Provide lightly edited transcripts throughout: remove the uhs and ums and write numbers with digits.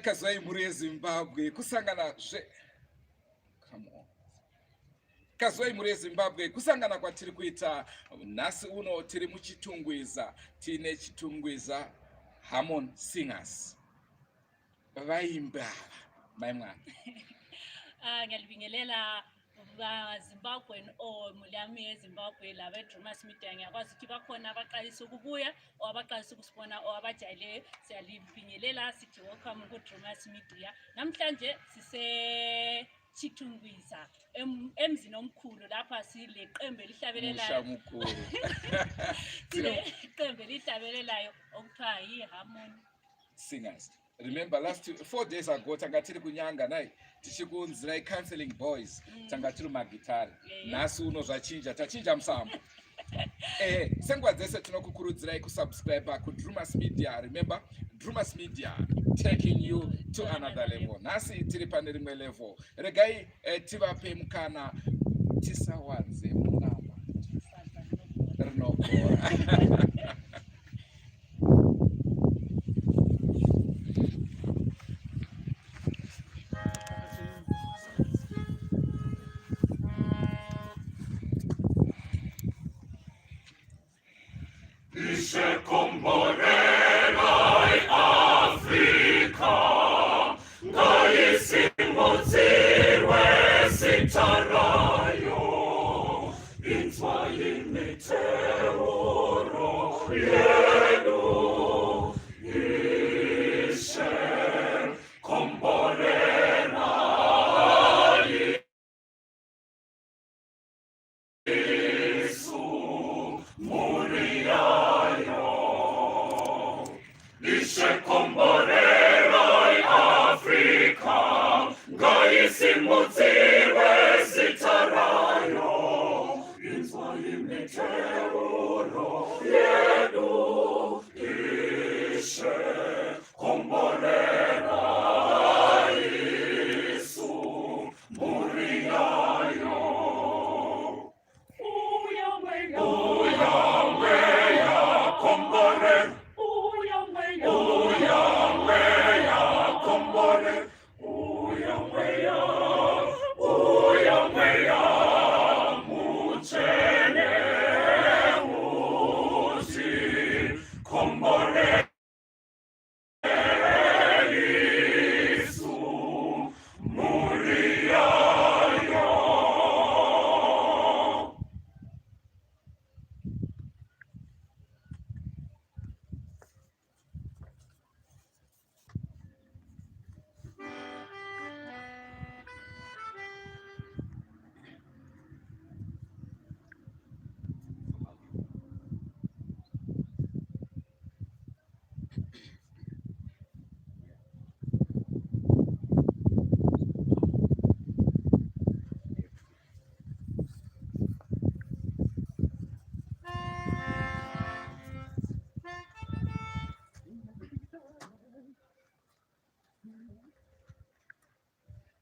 kazwai muri ezimbabwe kusangana come on. Kazwai muri ezimbabwe kusangana kwatiri kuita nhasi uno tiri muchitungwiza tine chitungwiza Harmon Singers vaimba mai mwana ngiyalibingelela Zimbabwe mulyami eZimbabwe laba eDrumas Media ngiyakwazi ukuthi bakhona abaqalisa ukubuya or abaqalisa ukusibona or abajayele siyalibingelela sithi welcome kuDrumas Media. Namhlanje sise Chitungwiza emzini omkhulu lapha sile qembe lihlabelelayo sile qembe lihlabelelayo okuthiwa yiHarmon Singers. Remember last 4 days ago tangatiri kunyanga nai tichikunzira counseling boys tangatiri magitari nhasi uno zvachinja tachinja musambo sengwa dzese tinokukurudzirai kusubscribe kuDrumas Media. Remember Drumas Media taking you to another level. Nhasi tiri pane rimwe level. Regai tivape mukana tisawanze munama rinokora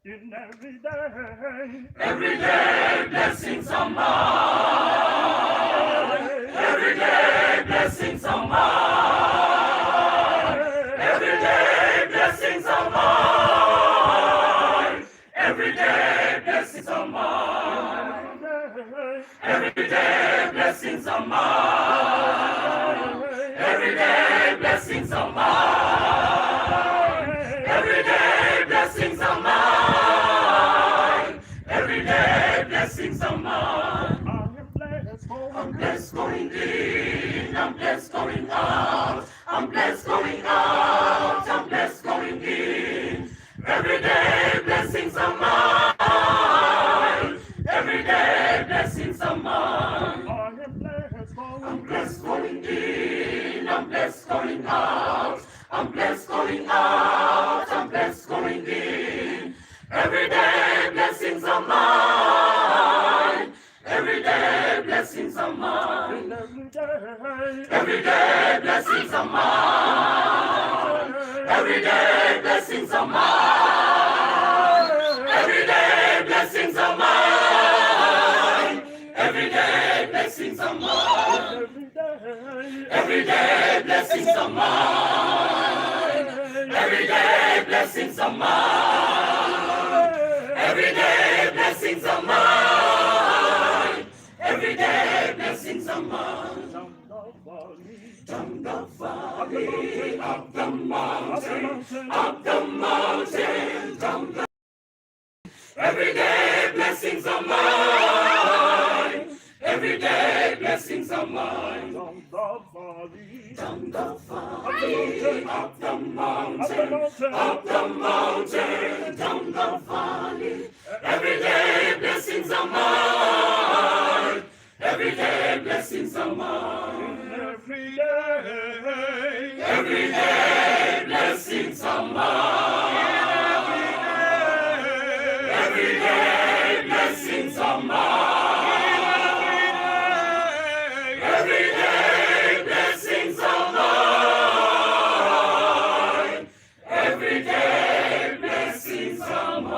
Every day blessings are mine. Every day blessings are mine. Every day blessings are mine. Every day blessings are mine. Every day blessings are mine. Every day blessings are mine. Every day blessings are mine. Every day blessings are mine. I'm blessed going in, I'm blessed going out. I'm blessed going out, I'm blessed going in. Every day blessings are mine. Every day blessings are mine. I'm blessed going in, I'm blessed going out. I'm blessed going out, I'm blessed going in. Every day blessings are mine. Every day blessings are mine. Every day blessings are mine. Every day blessings are mine. Every day blessings are mine. Every day blessings are mine. Everyday blessings are mine. Everyday blessings are mine. Everyday blessings are mine. Everyday blessings are mine. Down the valley, up the mountain, up the mountain, down the. Everyday blessings are mine. Everyday blessings are mine. Down the valley, up the mountain, up the mountain, down the valley. Everyday blessings are mine. Everyday blessings are mine. Everyday blessings are mine. Everyday blessings are mine. Everyday blessings are mine. Everyday blessings are mine.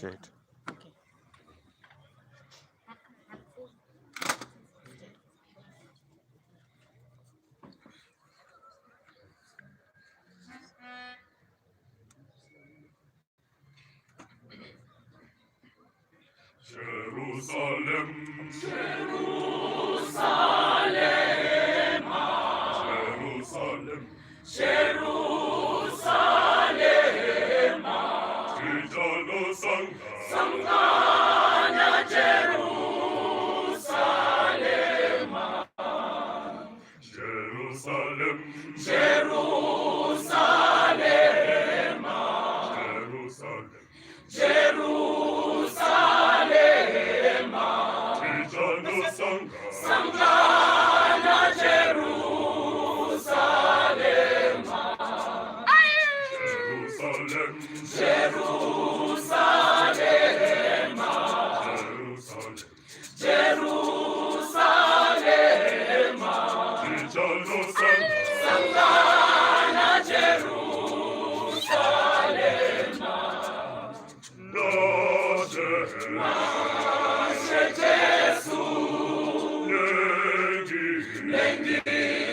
Shit. Okay. Jerusalem, Jerusalem, Tijano Sangana, Jerusalem, Jerusalem, Jerusalem, Jerusalem, Tijano Sangana, Jerusalem, Jerusalem, Jerusalem, Jerusalem, Tijano Sangana, Jerusalem, Nasce Gesù, Nengi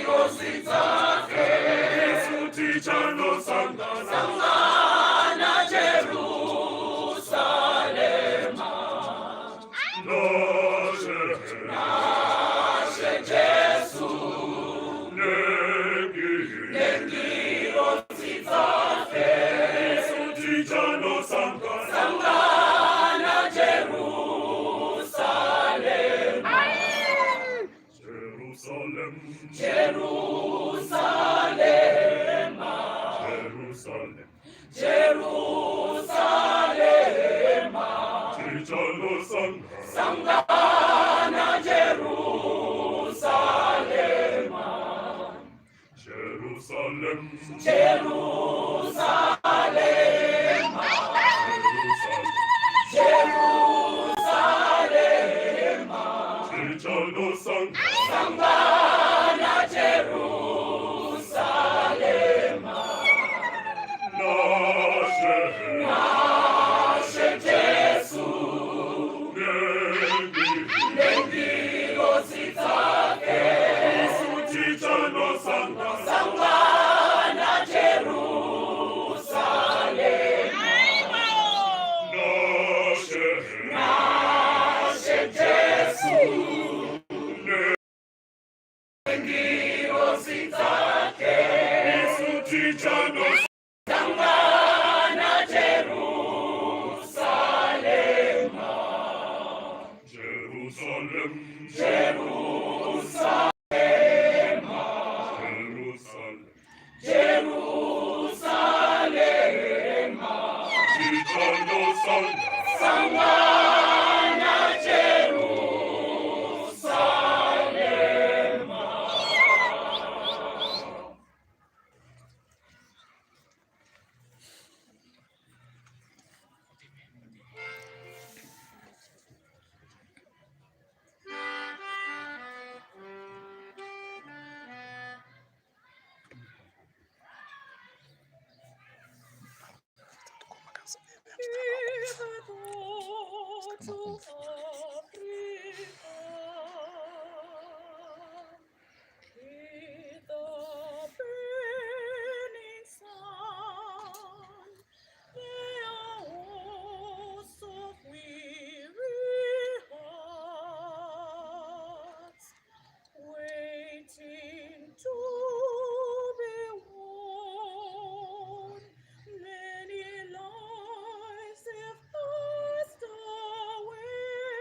Rositake, Gesù Tijano Sangana, Jerusalem, Nasce Gesù, Nengi Rositake, Gesù Tijano Sangana, Jerusalem, Jerusalem, Jerusalem, Jerusalem, Tijano Sangana, Jerusalem, Jerusalem, Jerusalem, Jerusalem, Tijano Sangana, Jerusalem, Nasce Gesù, Nengi Rositake, Gesù Tijano Sangana, Jerusalem, Nasce Gesù, Nengi Rositake, Gesù Tijano Sangana, Jerusalem, Jerusalem, Jerusalem, Jerusalem, Tijano Sangana, Jerusalem. Waiting to be won, many lives have passed away.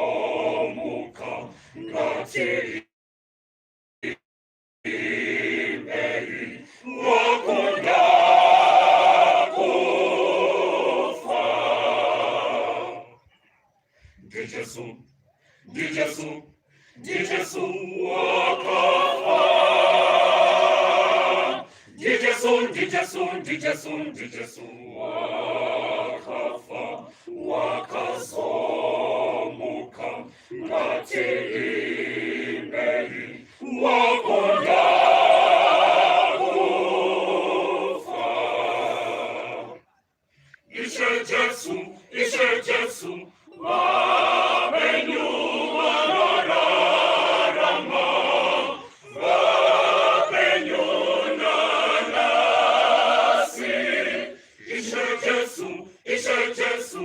wakazomuka ngati wakonda kufa. Ndi Jesu wakafa. Ndi Jesu wakafa, wakazomuka ngati imberi wakonda kufa. Ishe Jesu wapenyu wanorarama, wapenyu nanasi. Ishe Jesu,